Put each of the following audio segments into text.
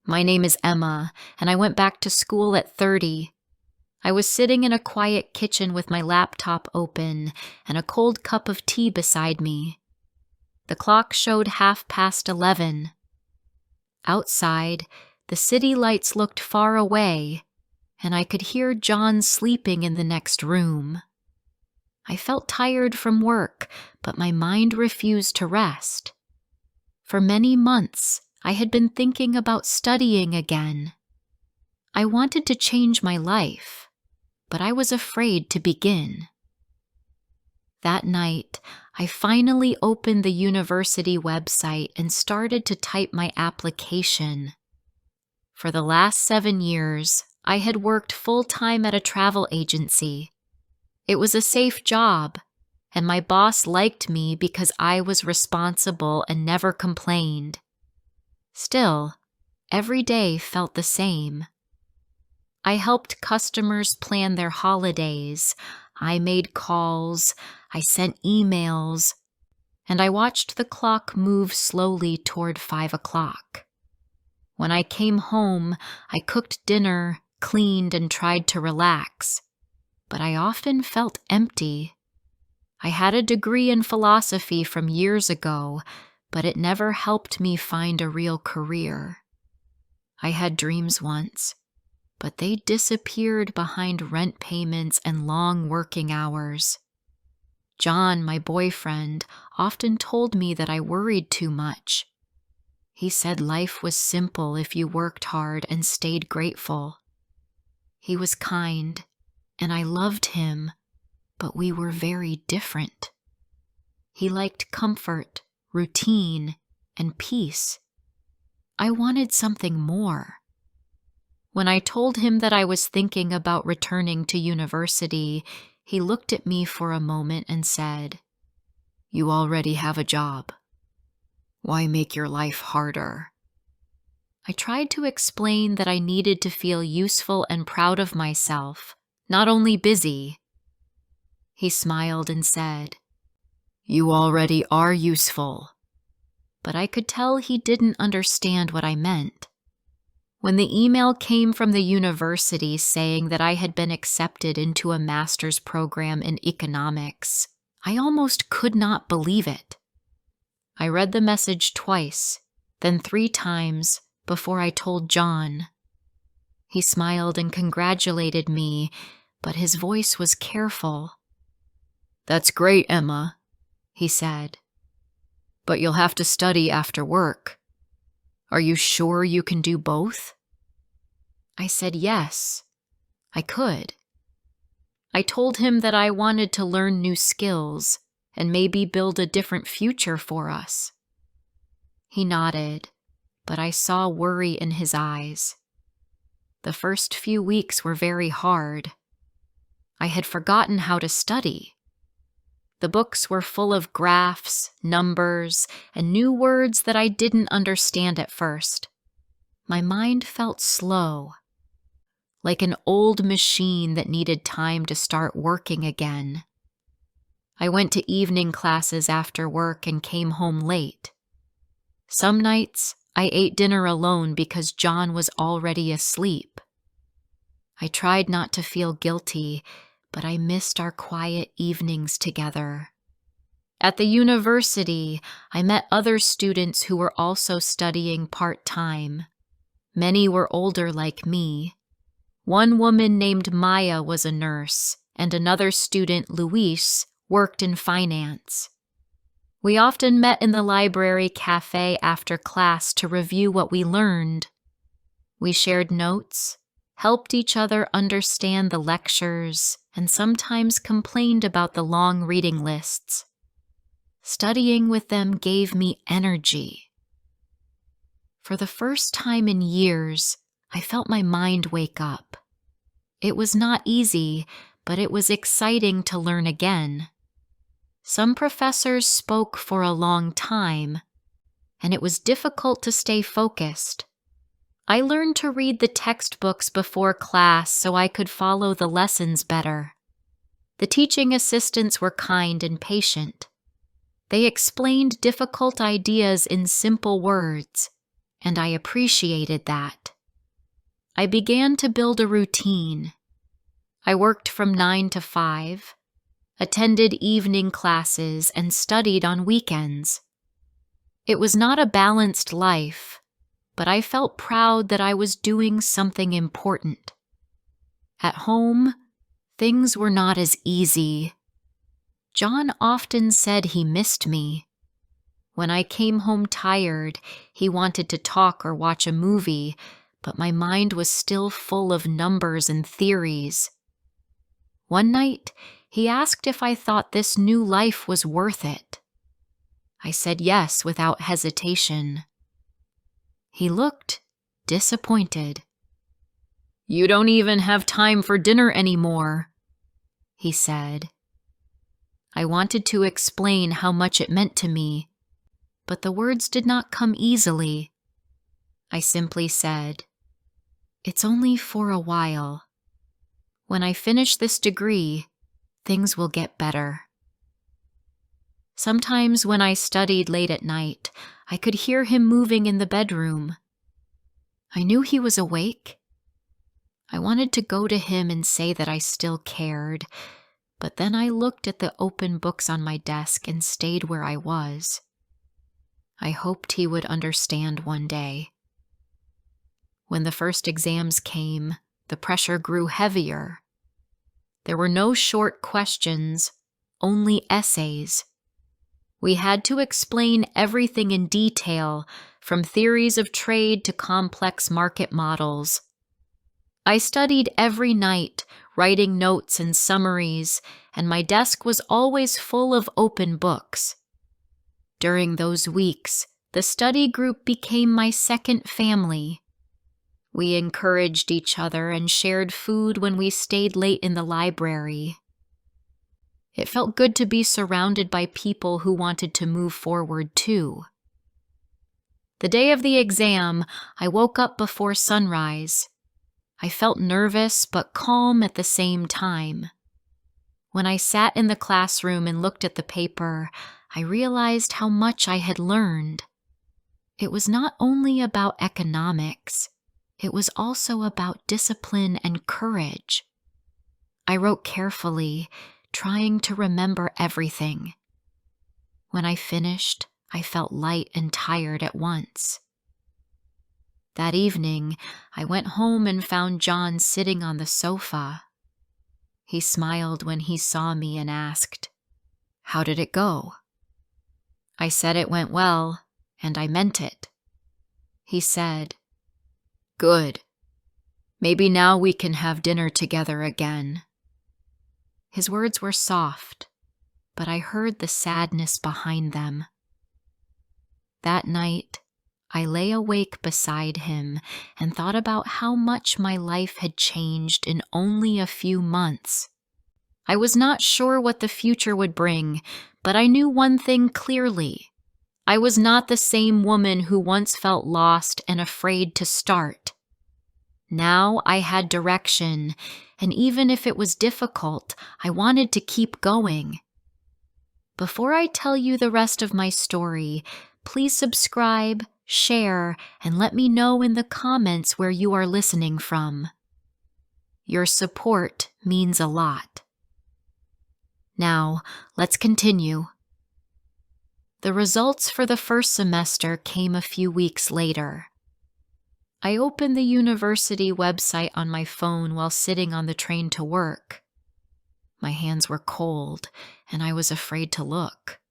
My name is Emma, and I went back to school at 30. I was sitting in a quiet kitchen with my laptop open and a cold cup of tea beside me. The clock showed 11:30. Outside, the city lights looked far away, and I could hear John sleeping in the next room. I felt tired from work, but my mind refused to rest. For many months, I had been thinking about studying again. I wanted to change my life, but I was afraid to begin. That night, I finally opened the university website and started to type my application. For the last 7 years, I had worked full-time at a travel agency. It was a safe job, and my boss liked me because I was responsible and never complained. Still, every day felt the same. I helped customers plan their holidays. I made calls, I sent emails, and I watched the clock move slowly toward 5 o'clock. When I came home, I cooked dinner, cleaned, and tried to relax, but I often felt empty. I had a degree in philosophy from years ago, but it never helped me find a real career. I had dreams once, but they disappeared behind rent payments and long working hours. John, my boyfriend, often told me that I worried too much. He said life was simple if you worked hard and stayed grateful. He was kind, and I loved him, but we were very different. He liked comfort, routine, and peace. I wanted something more. When I told him that I was thinking about returning to university, he looked at me for a moment and said, "You already have a job. Why make your life harder?" I tried to explain that I needed to feel useful and proud of myself, not only busy. He smiled and said, "You already are useful." But I could tell he didn't understand what I meant. When the email came from the university saying that I had been accepted into a master's program in economics, I almost could not believe it. I read the message twice, then 3 times before I told John. He smiled and congratulated me, but his voice was careful. "That's great, Emma," he said. "But you'll have to study after work. Are you sure you can do both?" I said yes, I could. I told him that I wanted to learn new skills and maybe build a different future for us. He nodded, but I saw worry in his eyes. The first few weeks were very hard. I had forgotten how to study. The books were full of graphs, numbers, and new words that I didn't understand at first. My mind felt slow, like an old machine that needed time to start working again. I went to evening classes after work and came home late. Some nights, I ate dinner alone because John was already asleep. I tried not to feel guilty, but I missed our quiet evenings together. At the university, I met other students who were also studying part-time. Many were older like me. One woman named Maya was a nurse, and another student, Luis, worked in finance. We often met in the library cafe after class to review what we learned. We shared notes, helped each other understand the lectures, and sometimes complained about the long reading lists. Studying with them gave me energy. For the first time in years, I felt my mind wake up. It was not easy, but it was exciting to learn again. Some professors spoke for a long time, and it was difficult to stay focused. I learned to read the textbooks before class so I could follow the lessons better. The teaching assistants were kind and patient. They explained difficult ideas in simple words, and I appreciated that. I began to build a routine. I worked from 9 to 5, attended evening classes, and studied on weekends. It was not a balanced life, but I felt proud that I was doing something important. At home, things were not as easy. John often said he missed me. When I came home tired, he wanted to talk or watch a movie, but my mind was still full of numbers and theories. One night, he asked if I thought this new life was worth it. I said yes without hesitation. He looked disappointed. "You don't even have time for dinner anymore," he said. I wanted to explain how much it meant to me, but the words did not come easily. I simply said, "It's only for a while. When I finish this degree, things will get better." Sometimes when I studied late at night, I could hear him moving in the bedroom. I knew he was awake. I wanted to go to him and say that I still cared, but then I looked at the open books on my desk and stayed where I was. I hoped he would understand one day. When the first exams came, the pressure grew heavier. There were no short questions, only essays. We had to explain everything in detail, from theories of trade to complex market models. I studied every night, writing notes and summaries, and my desk was always full of open books. During those weeks, the study group became my second family. We encouraged each other and shared food when we stayed late in the library. It felt good to be surrounded by people who wanted to move forward too. The day of the exam, I woke up before sunrise. I felt nervous but calm at the same time. When I sat in the classroom and looked at the paper, I realized how much I had learned. It was not only about economics, it was also about discipline and courage. I wrote carefully, trying to remember everything. When I finished, I felt light and tired at once. That evening, I went home and found John sitting on the sofa. He smiled when he saw me and asked, "How did it go?" I said it went well, and I meant it. He said, "Good. Maybe now we can have dinner together again." His words were soft, but I heard the sadness behind them. That night, I lay awake beside him and thought about how much my life had changed in only a few months. I was not sure what the future would bring, but I knew one thing clearly. I was not the same woman who once felt lost and afraid to start. Now I had direction, and even if it was difficult, I wanted to keep going. Before I tell you the rest of my story, please subscribe, share, and let me know in the comments where you are listening from. Your support means a lot. Now, let's continue. The results for the first semester came a few weeks later. I opened the university website on my phone while sitting on the train to work. My hands were cold, and I was afraid to look.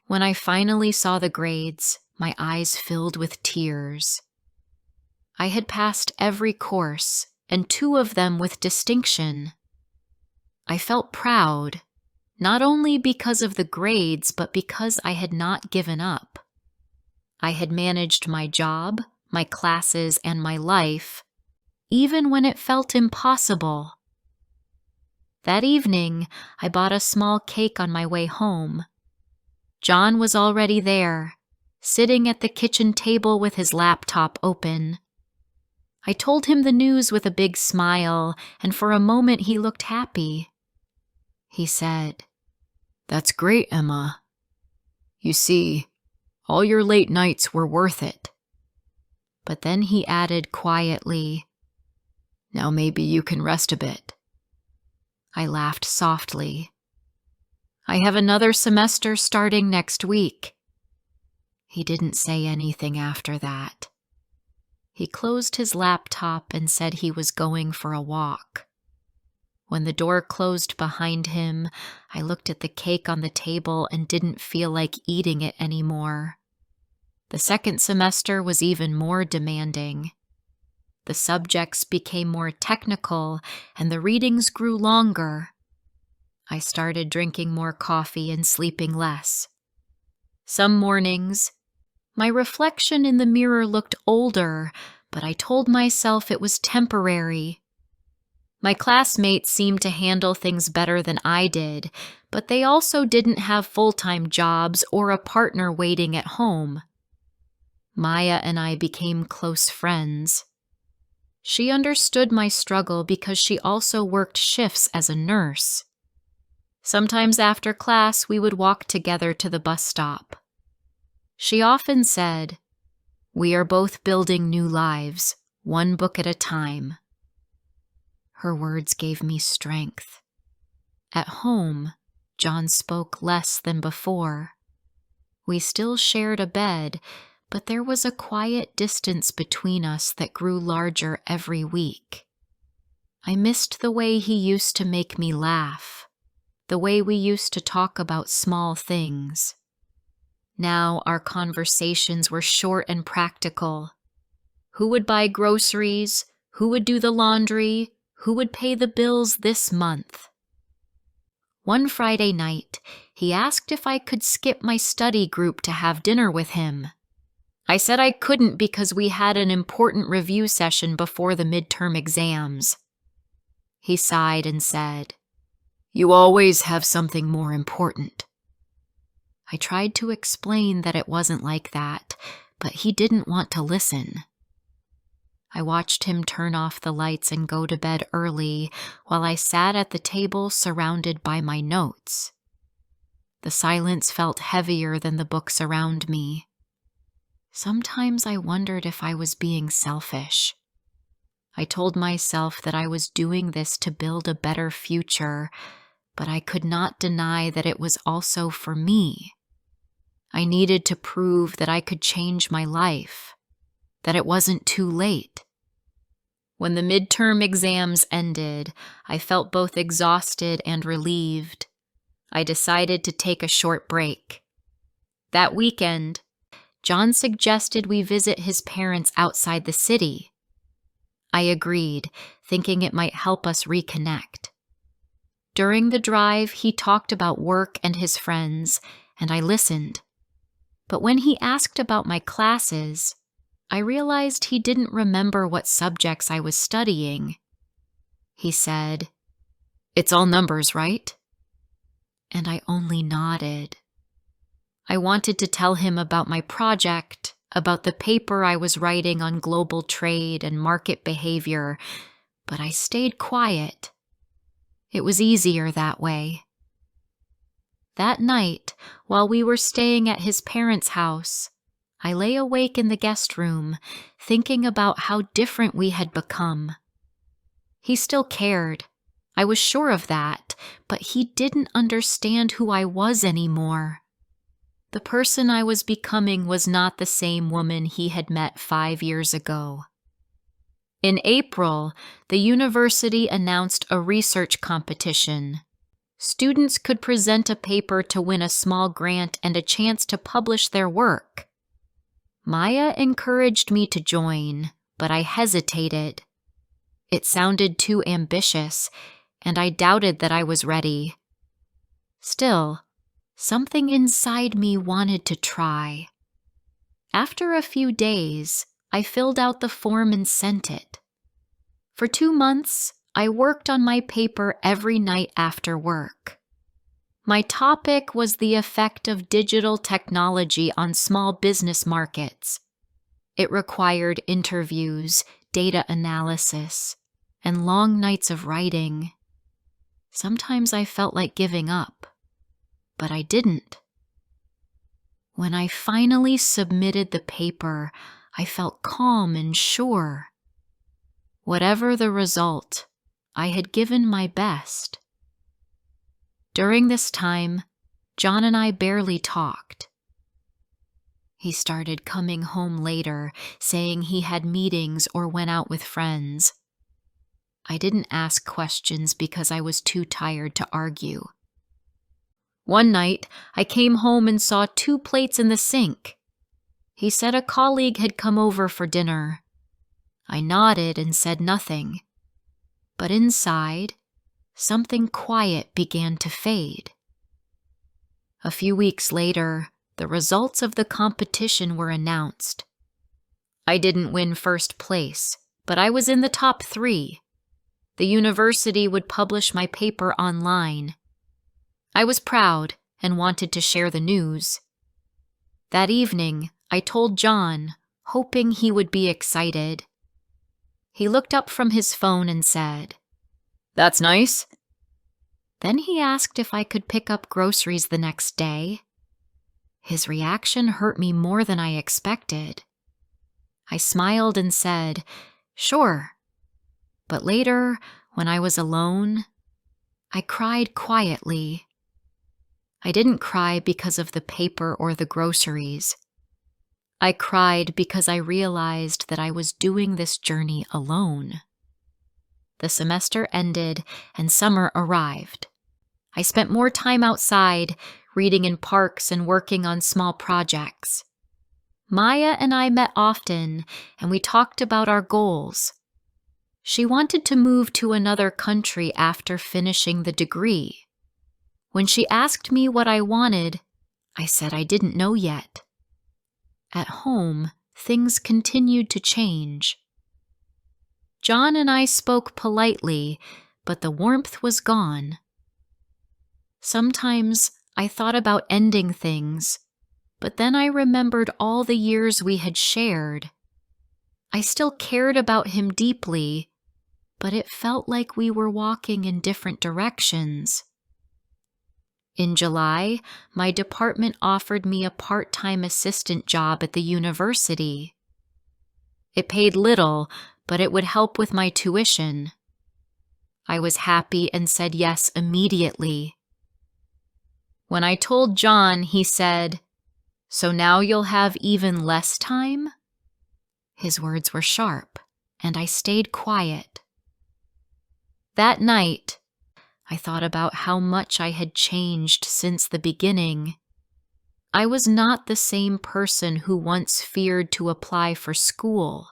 When I finally saw the grades, my eyes filled with tears. I had passed every course, and 2 of them with distinction. I felt proud, not only because of the grades, but because I had not given up. I had managed my job, my classes, and my life, even when it felt impossible. That evening, I bought a small cake on my way home. John was already there, sitting at the kitchen table with his laptop open. I told him the news with a big smile, and for a moment he looked happy. He said, "That's great, Emma. You see, all your late nights were worth it. But then he added quietly, "Now maybe you can rest a bit." I laughed softly. "I have another semester starting next week." He didn't say anything after that. He closed his laptop and said he was going for a walk. When the door closed behind him, I looked at the cake on the table and didn't feel like eating it anymore. The second semester was even more demanding. The subjects became more technical and the readings grew longer. I started drinking more coffee and sleeping less. Some mornings, my reflection in the mirror looked older, but I told myself it was temporary. My classmates seemed to handle things better than I did, but they also didn't have full-time jobs or a partner waiting at home. Maya and I became close friends. She understood my struggle because she also worked shifts as a nurse. Sometimes after class, we would walk together to the bus stop. She often said, "We are both building new lives, one book at a time." Her words gave me strength. At home, John spoke less than before. We still shared a bed, but there was a quiet distance between us that grew larger every week. I missed the way he used to make me laugh, the way we used to talk about small things. Now our conversations were short and practical. Who would buy groceries? Who would do the laundry? Who would pay the bills this month? One Friday night, he asked if I could skip my study group to have dinner with him. I said I couldn't because we had an important review session before the midterm exams. He sighed and said, "You always have something more important." I tried to explain that it wasn't like that, but he didn't want to listen. I watched him turn off the lights and go to bed early while I sat at the table surrounded by my notes. The silence felt heavier than the books around me. Sometimes I wondered if I was being selfish. I told myself that I was doing this to build a better future, but I could not deny that it was also for me. I needed to prove that I could change my life, that it wasn't too late. When the midterm exams ended, I felt both exhausted and relieved. I decided to take a short break. That weekend, John suggested we visit his parents outside the city. I agreed, thinking it might help us reconnect. During the drive, he talked about work and his friends, and I listened. But when he asked about my classes, I realized he didn't remember what subjects I was studying. He said, "It's all numbers, right?" And I only nodded. I wanted to tell him about my project, about the paper I was writing on global trade and market behavior, but I stayed quiet. It was easier that way. That night, while we were staying at his parents' house, I lay awake in the guest room, thinking about how different we had become. He still cared. I was sure of that, but he didn't understand who I was anymore. The person I was becoming was not the same woman he had met 5 years ago. In April, the university announced a research competition. Students could present a paper to win a small grant and a chance to publish their work. Maya encouraged me to join, but I hesitated. It sounded too ambitious, and I doubted that I was ready. Still, something inside me wanted to try. After a few days, I filled out the form and sent it. For 2 months, I worked on my paper every night after work. My topic was the effect of digital technology on small business markets. It required interviews, data analysis, and long nights of writing. Sometimes I felt like giving up, but I didn't. When I finally submitted the paper, I felt calm and sure. Whatever the result, I had given my best. During this time, John and I barely talked. He started coming home later, saying he had meetings or went out with friends. I didn't ask questions because I was too tired to argue. One night, I came home and saw 2 plates in the sink. He said a colleague had come over for dinner. I nodded and said nothing. But inside, something quiet began to fade. A few weeks later, the results of the competition were announced. I didn't win first place, but I was in the top 3. The university would publish my paper online. I was proud and wanted to share the news. That evening, I told John, hoping he would be excited. He looked up from his phone and said, "That's nice." Then he asked if I could pick up groceries the next day. His reaction hurt me more than I expected. I smiled and said, "Sure." But later, when I was alone, I cried quietly. I didn't cry because of the paper or the groceries. I cried because I realized that I was doing this journey alone. The semester ended and summer arrived. I spent more time outside, reading in parks and working on small projects. Maya and I met often, and we talked about our goals. She wanted to move to another country after finishing the degree. When she asked me what I wanted, I said I didn't know yet. At home, things continued to change. John and I spoke politely, but the warmth was gone. Sometimes I thought about ending things, but then I remembered all the years we had shared. I still cared about him deeply, but it felt like we were walking in different directions. In July, my department offered me a part-time assistant job at the university. It paid little, but it would help with my tuition. I was happy and said yes immediately. When I told John, he said, "So now you'll have even less time?" His words were sharp, and I stayed quiet. That night, I thought about how much I had changed since the beginning. I was not the same person who once feared to apply for school.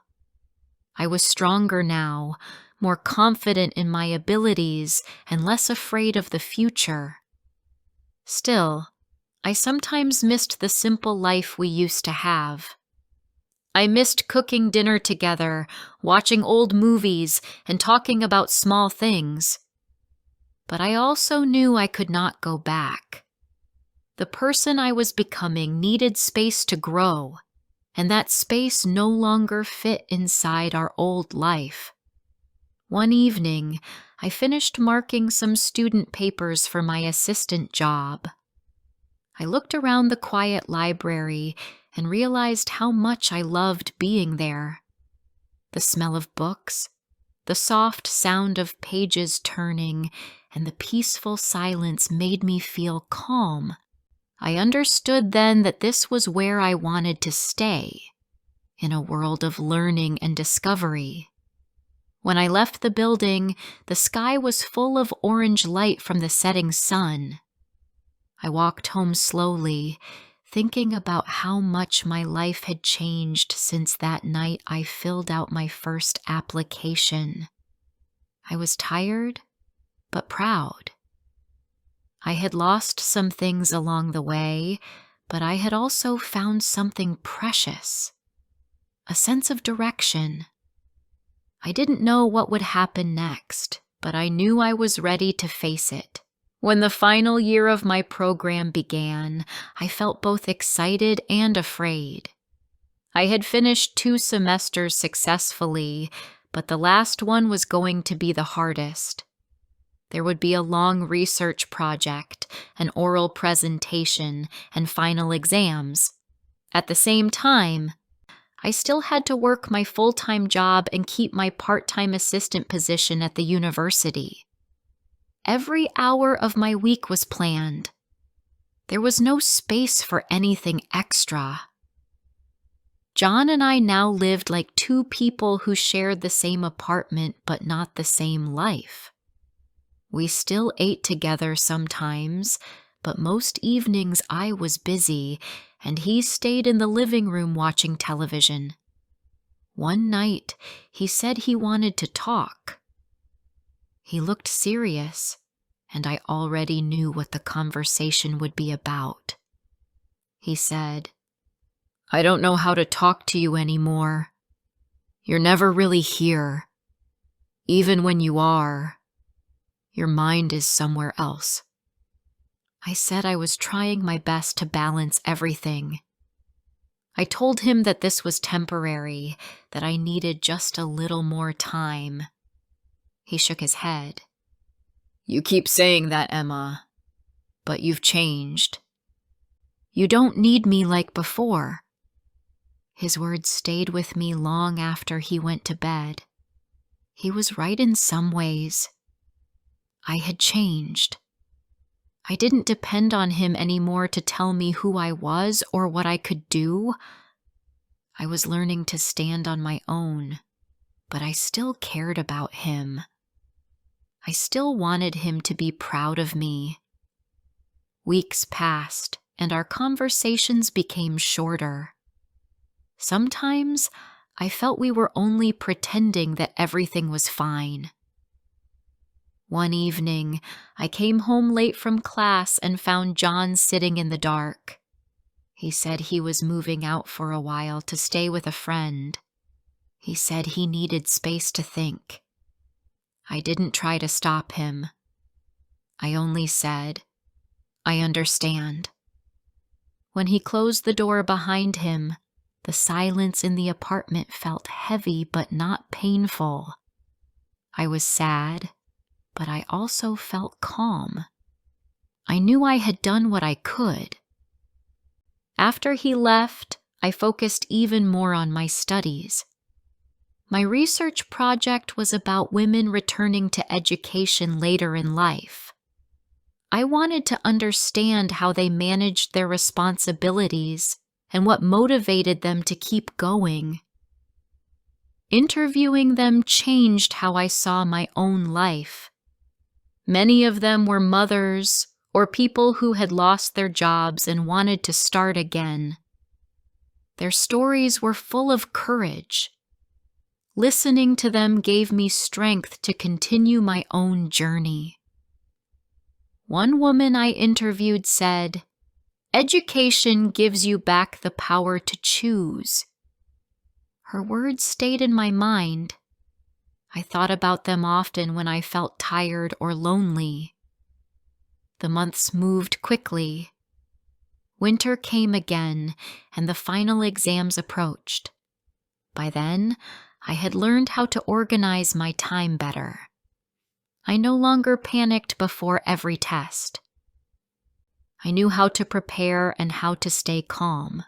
I was stronger now, more confident in my abilities, and less afraid of the future. Still, I sometimes missed the simple life we used to have. I missed cooking dinner together, watching old movies, and talking about small things. But I also knew I could not go back. The person I was becoming needed space to grow, and that space no longer fit inside our old life. One evening, I finished marking some student papers for my assistant job. I looked around the quiet library and realized how much I loved being there. The smell of books, the soft sound of pages turning, and the peaceful silence made me feel calm. I understood then that this was where I wanted to stay, in a world of learning and discovery. When I left the building, the sky was full of orange light from the setting sun. I walked home slowly, thinking about how much my life had changed since that night I filled out my first application. I was tired, but proud. I had lost some things along the way, but I had also found something precious, a sense of direction. I didn't know what would happen next, but I knew I was ready to face it. When the final year of my program began, I felt both excited and afraid. I had finished 2 semesters successfully, but the last one was going to be the hardest. There would be a long research project, an oral presentation, and final exams. At the same time, I still had to work my full-time job and keep my part-time assistant position at the university. Every hour of my week was planned. There was no space for anything extra. John and I now lived like two people who shared the same apartment but not the same life. We still ate together sometimes, but most evenings I was busy, and he stayed in the living room watching television. One night, he said he wanted to talk. He looked serious, and I already knew what the conversation would be about. He said, "I don't know how to talk to you anymore. You're never really here. Even when you are, your mind is somewhere else." I said I was trying my best to balance everything. I told him that this was temporary, that I needed just a little more time. He shook his head. "You keep saying that, Emma, but you've changed. You don't need me like before." His words stayed with me long after he went to bed. He was right in some ways. I had changed. I didn't depend on him anymore to tell me who I was or what I could do. I was learning to stand on my own, but I still cared about him. I still wanted him to be proud of me. Weeks passed, and our conversations became shorter. Sometimes I felt we were only pretending that everything was fine. One evening, I came home late from class and found John sitting in the dark. He said he was moving out for a while to stay with a friend. He said he needed space to think. I didn't try to stop him. I only said, "I understand." When he closed the door behind him, the silence in the apartment felt heavy but not painful. I was sad, but I also felt calm. I knew I had done what I could. After he left, I focused even more on my studies. My research project was about women returning to education later in life. I wanted to understand how they managed their responsibilities and what motivated them to keep going. Interviewing them changed how I saw my own life. Many of them were mothers or people who had lost their jobs and wanted to start again. Their stories were full of courage. Listening to them gave me strength to continue my own journey. One woman I interviewed said, "Education gives you back the power to choose." Her words stayed in my mind. I thought about them often when I felt tired or lonely. The months moved quickly. Winter came again, and the final exams approached. By then, I had learned how to organize my time better. I no longer panicked before every test. I knew how to prepare and how to stay calm.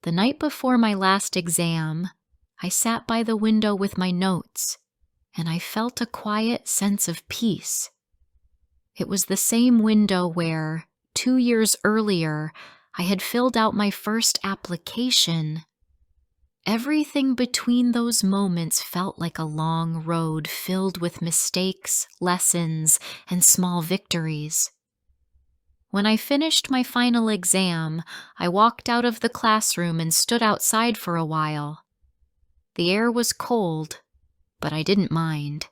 The night before my last exam, I sat by the window with my notes, and I felt a quiet sense of peace. It was the same window where, 2 years earlier, I had filled out my first application. Everything between those moments felt like a long road filled with mistakes, lessons, and small victories. When I finished my final exam, I walked out of the classroom and stood outside for a while. The air was cold, but I didn't mind.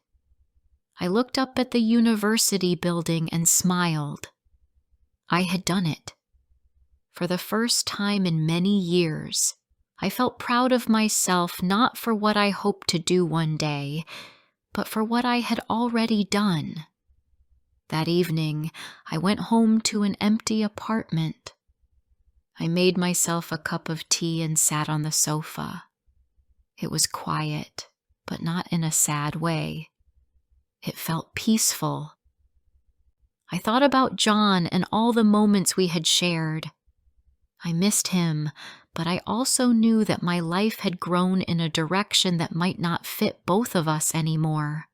I looked up at the university building and smiled. I had done it. For the first time in many years, I felt proud of myself not for what I hoped to do one day, but for what I had already done. That evening, I went home to an empty apartment. I made myself a cup of tea and sat on the sofa. It was quiet, but not in a sad way. It felt peaceful. I thought about John and all the moments we had shared. I missed him, but I also knew that my life had grown in a direction that might not fit both of us anymore.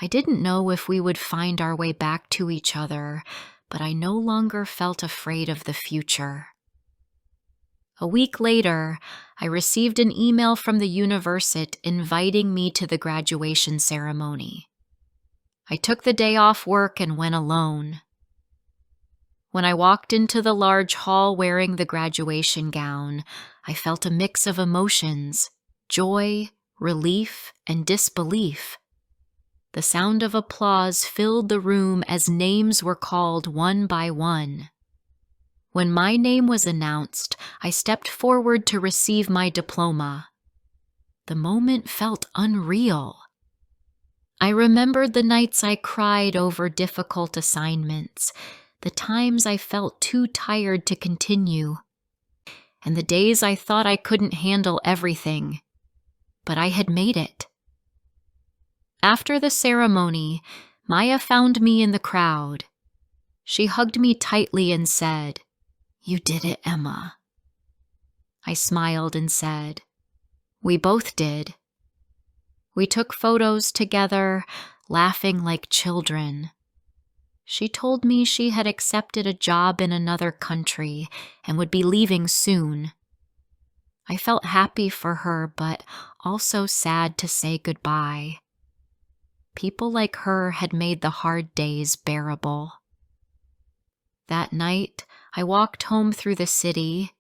I didn't know if we would find our way back to each other, but I no longer felt afraid of the future. A week later, I received an email from the university inviting me to the graduation ceremony. I took the day off work and went alone. When I walked into the large hall wearing the graduation gown, I felt a mix of emotions: joy, relief, and disbelief. The sound of applause filled the room as names were called one by one. When my name was announced, I stepped forward to receive my diploma. The moment felt unreal. I remembered the nights I cried over difficult assignments, the times I felt too tired to continue, and the days I thought I couldn't handle everything. But I had made it. After the ceremony, Maya found me in the crowd. She hugged me tightly and said, "You did it, Emma." I smiled and said, "We both did." We took photos together, laughing like children. She told me she had accepted a job in another country and would be leaving soon. I felt happy for her, but also sad to say goodbye. People like her had made the hard days bearable. That night, I walked home through the city.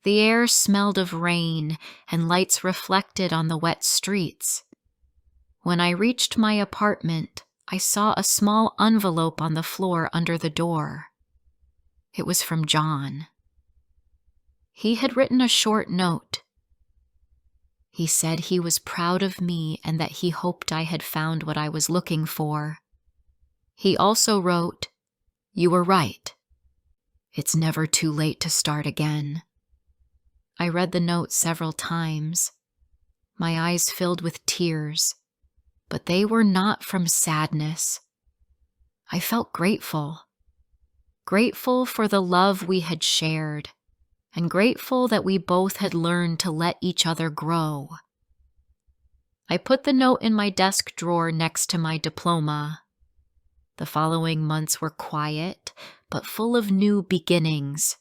The air smelled of rain, and lights reflected on the wet streets. When I reached my apartment, I saw a small envelope on the floor under the door. It was from John. He had written a short note. He said he was proud of me and that he hoped I had found what I was looking for. He also wrote, "You were right. It's never too late to start again." I read the note several times. My eyes filled with tears, but they were not from sadness. I felt grateful. Grateful for the love we had shared, and grateful that we both had learned to let each other grow. I put the note in my desk drawer next to my diploma. The following months were quiet, but full of new beginnings.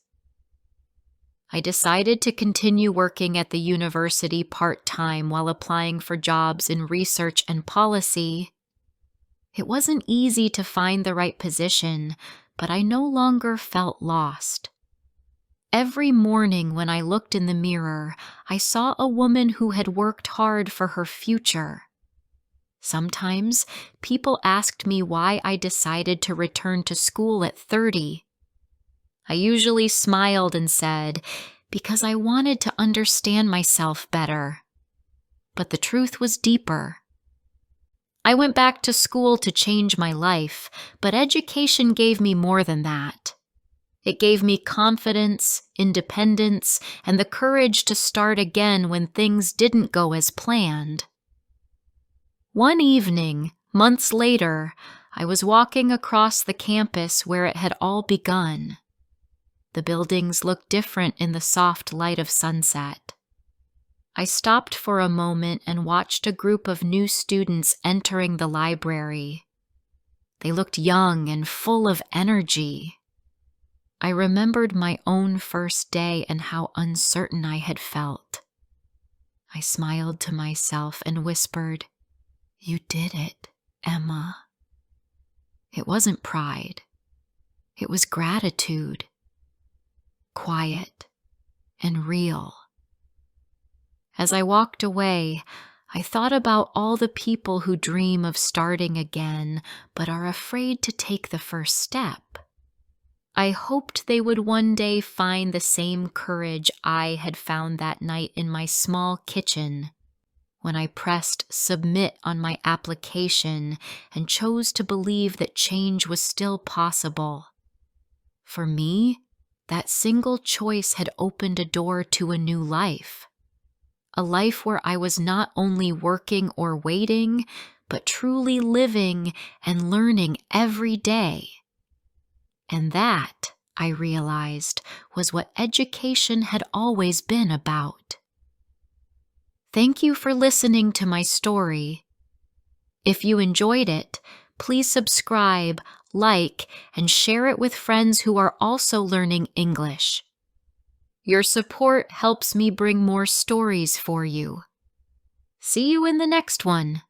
I decided to continue working at the university part-time while applying for jobs in research and policy. It wasn't easy to find the right position, but I no longer felt lost. Every morning when I looked in the mirror, I saw a woman who had worked hard for her future. Sometimes people asked me why I decided to return to school at 30. I usually smiled and said, because I wanted to understand myself better. But the truth was deeper. I went back to school to change my life, but education gave me more than that. It gave me confidence, independence, and the courage to start again when things didn't go as planned. One evening, months later, I was walking across the campus where it had all begun. The buildings looked different in the soft light of sunset. I stopped for a moment and watched a group of new students entering the library. They looked young and full of energy. I remembered my own first day and how uncertain I had felt. I smiled to myself and whispered, "You did it, Emma." It wasn't pride. It was gratitude. Quiet and real. As I walked away, I thought about all the people who dream of starting again but are afraid to take the first step. I hoped they would one day find the same courage I had found that night in my small kitchen when I pressed submit on my application and chose to believe that change was still possible. For me, that single choice had opened a door to a new life. A life where I was not only working or waiting, but truly living and learning every day. And that, I realized, was what education had always been about. Thank you for listening to my story. If you enjoyed it, please subscribe, like, and share it with friends who are also learning English. Your support helps me bring more stories for you. See you in the next one.